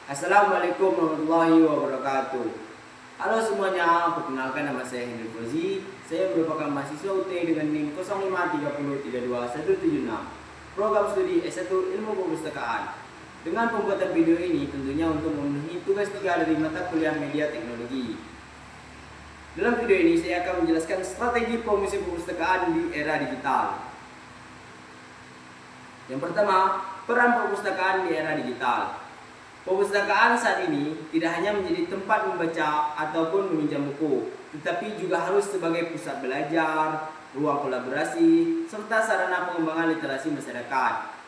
Assalamualaikum warahmatullahi wabarakatuh. Halo semuanya, perkenalkan nama saya Hendrik Fauzi. Saya merupakan mahasiswa UT dengan NIM 0530321176. Program studi S1 Ilmu Perpustakaan. Dengan pembuatan video ini tentunya untuk memenuhi tugas 3 dari mata kuliah Media Teknologi. Dalam video ini saya akan menjelaskan strategi promosi perpustakaan di era digital. Yang pertama, peran perpustakaan di era digital. Perpustakaan saat ini tidak hanya menjadi tempat membaca ataupun meminjam buku, tetapi juga harus sebagai pusat belajar, ruang kolaborasi, serta sarana pengembangan literasi masyarakat.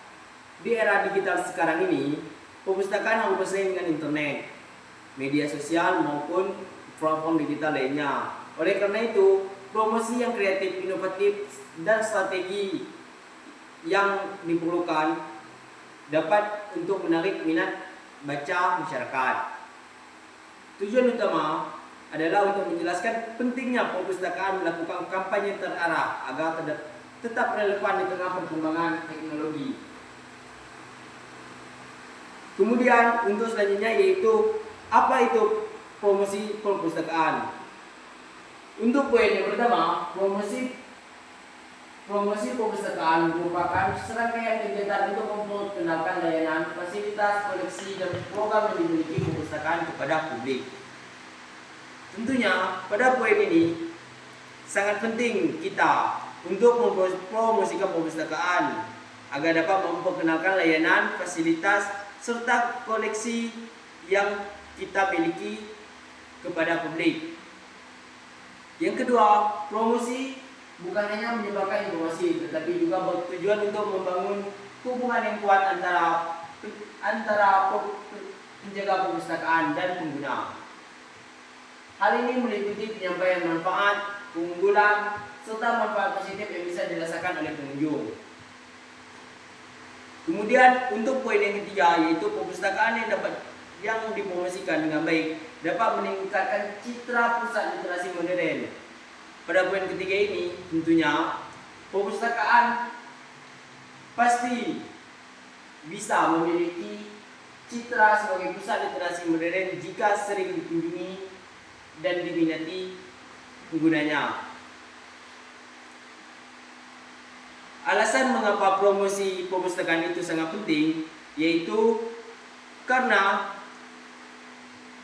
Di era digital sekarang ini, perpustakaan harus bersaing dengan internet, media sosial maupun platform digital lainnya. Oleh karena itu, promosi yang kreatif, inovatif, dan strategi yang diperlukan dapat untuk menarik minat baca masyarakat. Tujuan utama adalah untuk menjelaskan pentingnya perpustakaan melakukan kampanye terarah agar tetap relevan di tengah perkembangan teknologi. Kemudian untuk selanjutnya yaitu apa itu promosi perpustakaan. Untuk poin yang pertama, Promosi perpustakaan merupakan serangkaian kegiatan untuk memperkenalkan layanan, fasilitas, koleksi, dan program yang dimiliki perpustakaan kepada publik. Tentunya pada poin ini sangat penting kita untuk mempromosikan perpustakaan agar dapat memperkenalkan layanan, fasilitas, serta koleksi yang kita miliki kepada publik. Yang kedua, promosi bukan hanya menyebarkan informasi, tetapi juga bertujuan untuk membangun hubungan yang kuat antara penjaga perpustakaan dan pengguna. Hal ini meliputi penyampaian manfaat, keunggulan, serta manfaat positif yang bisa dirasakan oleh pengunjung. Kemudian untuk poin yang ketiga yaitu perpustakaan yang dipromosikan dengan baik dapat meningkatkan citra pusat literasi modern. Pada poin ketiga ini tentunya perpustakaan pasti bisa memiliki citra sebagai pusat literasi modern jika sering dikunjungi dan diminati penggunanya. Alasan mengapa promosi perpustakaan itu sangat penting yaitu karena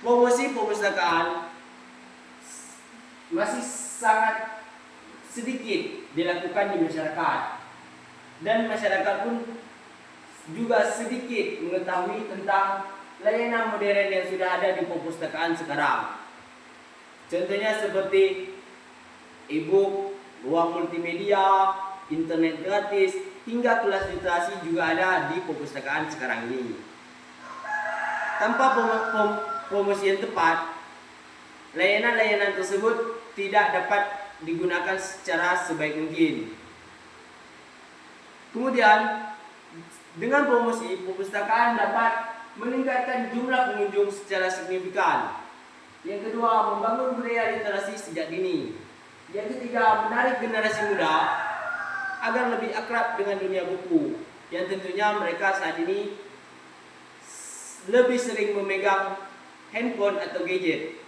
promosi perpustakaan masih sangat sedikit dilakukan di masyarakat, dan masyarakat pun juga sedikit mengetahui tentang layanan modern yang sudah ada di perpustakaan sekarang. Contohnya seperti e-book, ruang multimedia, internet gratis, hingga kelas literasi juga ada di perpustakaan sekarang ini. Tanpa promosi yang tepat, layanan-layanan tersebut tidak dapat digunakan secara sebaik mungkin. Kemudian, dengan promosi, perpustakaan dapat meningkatkan jumlah pengunjung secara signifikan. Yang kedua, membangun budaya literasi sejak dini. Yang ketiga, menarik generasi muda agar lebih akrab dengan dunia buku, yang tentunya mereka saat ini lebih sering memegang handphone atau gadget.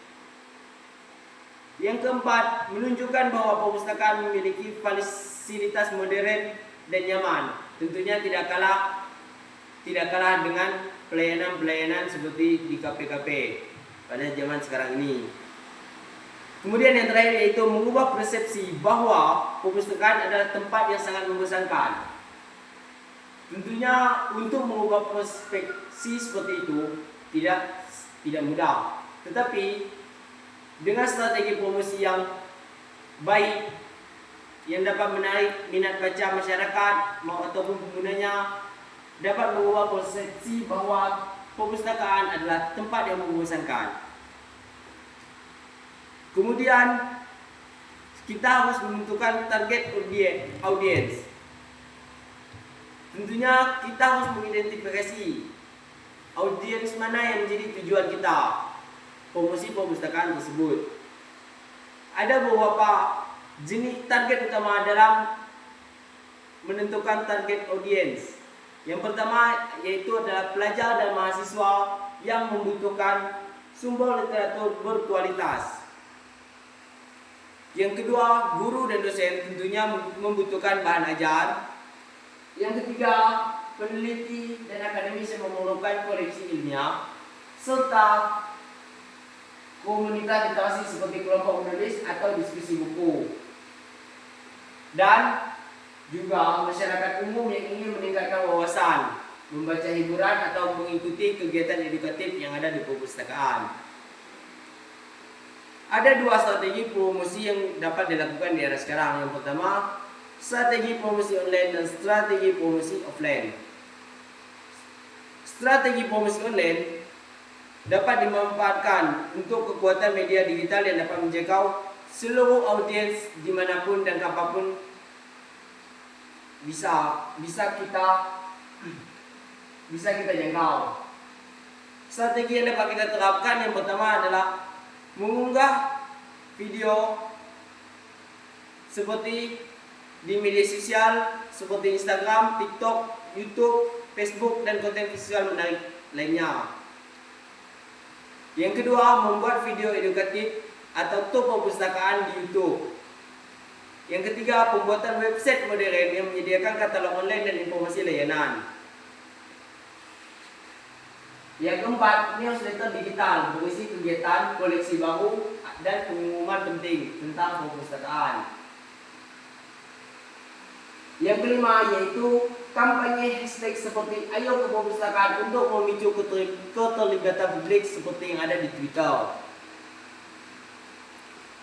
Yang keempat, menunjukkan bahwa perpustakaan memiliki fasilitas modern dan nyaman. Tentunya tidak kalah dengan pelayanan-pelayanan seperti di kafe-kafe pada zaman sekarang ini. Kemudian yang terakhir yaitu mengubah persepsi bahwa perpustakaan adalah tempat yang sangat membosankan. Tentunya untuk mengubah perspektif seperti itu tidak mudah. Tetapi dengan strategi promosi yang baik yang dapat menarik minat baca masyarakat ataupun penggunanya, dapat mengubah persepsi bahwa perpustakaan adalah tempat yang membosankan. Kemudian kita harus menentukan target audiens. Tentunya kita harus mengidentifikasi audiens mana yang menjadi tujuan kita promosi perpustakaan tersebut. Ada beberapa jenis target utama dalam menentukan target audiens. Yang pertama yaitu adalah pelajar dan mahasiswa yang membutuhkan sumber literatur berkualitas. Yang kedua, guru dan dosen tentunya membutuhkan bahan ajar. Yang ketiga, peneliti dan akademis yang memerlukan koleksi ilmiah, serta komunitas literasi seperti kelompok menulis atau diskusi buku. Dan juga masyarakat umum yang ingin meningkatkan wawasan, membaca hiburan atau mengikuti kegiatan edukatif yang ada di perpustakaan. Ada dua strategi promosi yang dapat dilakukan di era sekarang. Yang pertama, strategi promosi online dan strategi promosi offline. Strategi promosi online dapat dimanfaatkan untuk kekuatan media digital yang dapat menjangkau seluruh audiens dimanapun dan kapanpun bisa kita jangkau. Strategi yang dapat kita terapkan yang pertama adalah mengunggah video seperti di media sosial seperti Instagram, TikTok, YouTube, Facebook, dan konten visual menarik lainnya. Yang kedua, membuat video edukatif atau tour perpustakaan di YouTube. Yang ketiga, pembuatan website modern yang menyediakan katalog online dan informasi layanan. Yang keempat, newsletter digital berisi kegiatan, koleksi baru, dan pengumuman penting tentang perpustakaan. Yang kelima yaitu kampanye hashtag seperti ayo ke perpustakaan untuk memicu keterlibatan publik seperti yang ada di Twitter.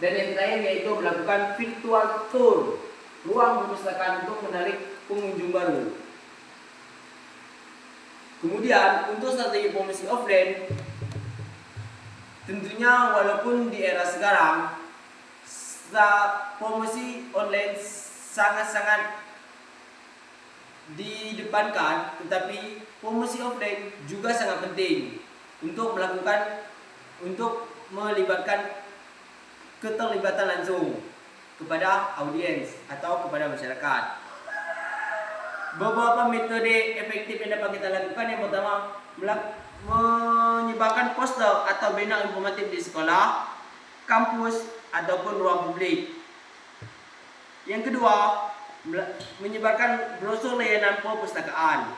Dan yang terakhir yaitu melakukan virtual tour ruang perpustakaan untuk menarik pengunjung baru. Kemudian untuk strategi promosi offline, tentunya walaupun di era sekarang promosi online sangat-sangat didepankan, tetapi promosi offline juga sangat penting untuk melibatkan keterlibatan langsung kepada audiens atau kepada masyarakat. Beberapa metode efektif yang dapat kita lakukan, yang pertama menyebarkan poster atau banner informatif di sekolah, kampus ataupun ruang publik. Yang kedua, menyebarkan brosur layanan perpustakaan.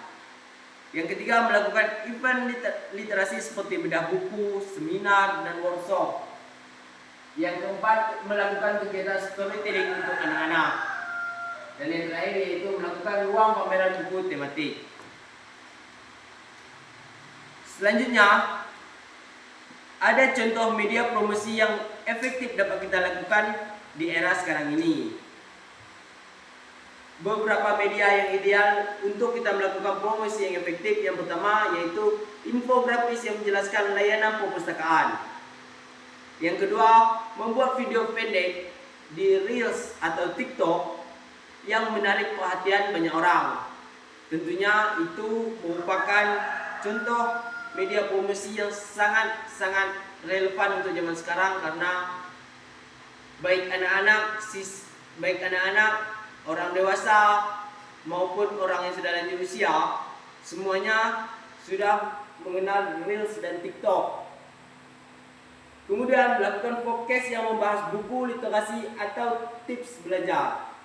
Yang ketiga, melakukan event literasi seperti bedah buku, seminar, dan workshop. Yang keempat, melakukan kegiatan storytelling untuk anak-anak. Dan yang terakhir yaitu melakukan ruang pameran buku tematik. Selanjutnya, ada contoh media promosi yang efektif dapat kita lakukan di era sekarang ini. Beberapa media yang ideal untuk kita melakukan promosi yang efektif, yang pertama yaitu infografis yang menjelaskan layanan perpustakaan. Yang kedua, membuat video pendek di Reels atau TikTok yang menarik perhatian banyak orang. Tentunya itu merupakan contoh media promosi yang sangat relevan untuk zaman sekarang, karena baik anak-anak, orang dewasa maupun orang yang sudah lanjut usia, semuanya sudah mengenal Reels dan TikTok. Kemudian melakukan podcast yang membahas buku literasi atau tips belajar.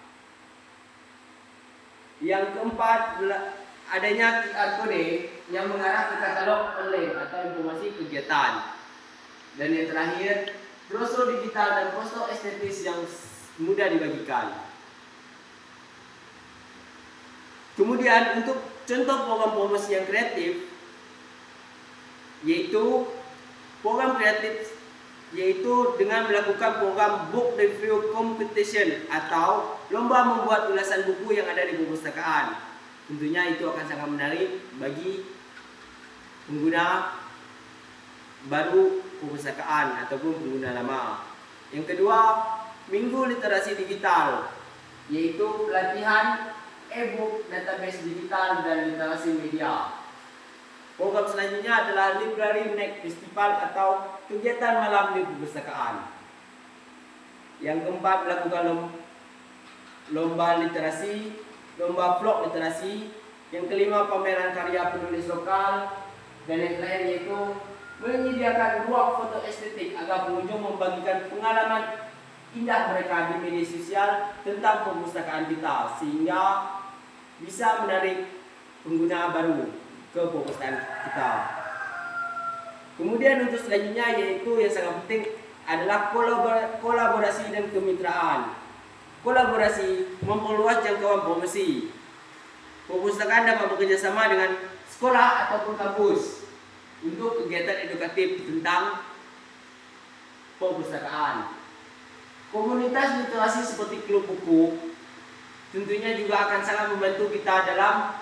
Yang keempat, adanya QR code yang mengarah ke katalog online atau informasi kegiatan. Dan yang terakhir, brosur digital dan poster estetis yang mudah dibagikan. Kemudian untuk contoh program promosi yang kreatif, yaitu dengan melakukan program book review competition atau lomba membuat ulasan buku yang ada di perpustakaan. Tentunya itu akan sangat menarik bagi pengguna baru perpustakaan ataupun pengguna lama. Yang kedua, minggu literasi digital, yaitu pelatihan e-book, database digital, dan literasi media. Program selanjutnya adalah Library Night Festival atau kegiatan malam di perpustakaan. Yang keempat, melakukan lomba literasi, lomba vlog literasi, Yang kelima, pameran karya penulis lokal. Dan yang terakhir yaitu menyediakan ruang foto estetik agar pengunjung membagikan pengalaman indah mereka di media sosial tentang perpustakaan kita, sehingga bisa menarik pengguna baru ke perpustakaan kita. Kemudian untuk selanjutnya yaitu yang sangat penting adalah kolaborasi dan kemitraan. Kolaborasi memperluas jangkauan promosi. Perpustakaan dapat bekerjasama dengan sekolah ataupun kampus untuk kegiatan edukatif tentang perpustakaan. Komunitas literasi seperti klub buku tentunya juga akan sangat membantu kita dalam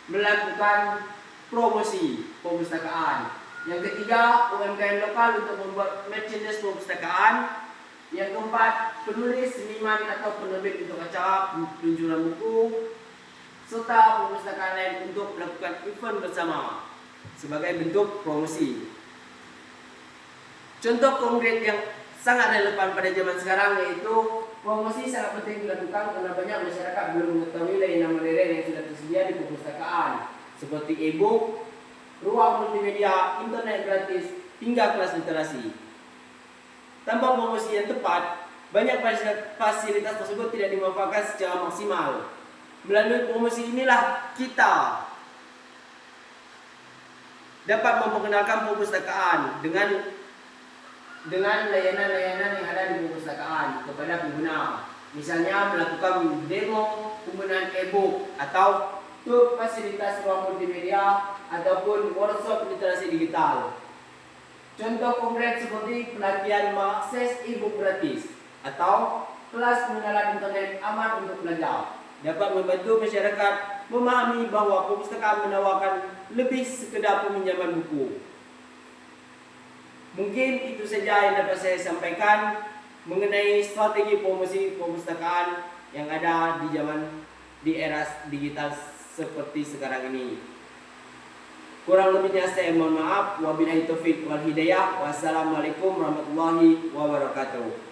melakukan promosi perpustakaan. Yang ketiga, UMKM lokal untuk membuat merchandise perpustakaan. Yang keempat, penulis, seniman atau penerbit untuk acara peluncuran buku, serta perpustakaan lain untuk melakukan event bersama sebagai bentuk promosi. Contoh konkret yang sangat relevan pada zaman sekarang yaitu promosi sangat penting dilakukan karena banyak masyarakat belum mengetahui layanan-layanan yang sudah tersedia di perpustakaan seperti e-book, ruang multimedia, internet gratis, hingga kelas literasi. Tanpa promosi yang tepat, banyak fasilitas tersebut tidak dimanfaatkan secara maksimal. Melalui promosi inilah kita dapat memperkenalkan perpustakaan dengan layanan-layanan yang ada di perpustakaan kepada pengguna. Misalnya melakukan demo penggunaan e-book atau tur fasilitas ruang multimedia ataupun workshop literasi digital. Contoh konkret seperti pelatihan mengakses e-book gratis atau kelas pengenalan internet aman untuk belajar dapat membantu masyarakat memahami bahwa perpustakaan menawarkan lebih sekedar peminjaman buku. Mungkin itu saja yang dapat saya sampaikan mengenai strategi promosi perpustakaan yang ada di era digital seperti sekarang ini. Kurang lebihnya saya mohon maaf. Wabillahi taufik wal hidayah. Wassalamualaikum warahmatullahi wabarakatuh.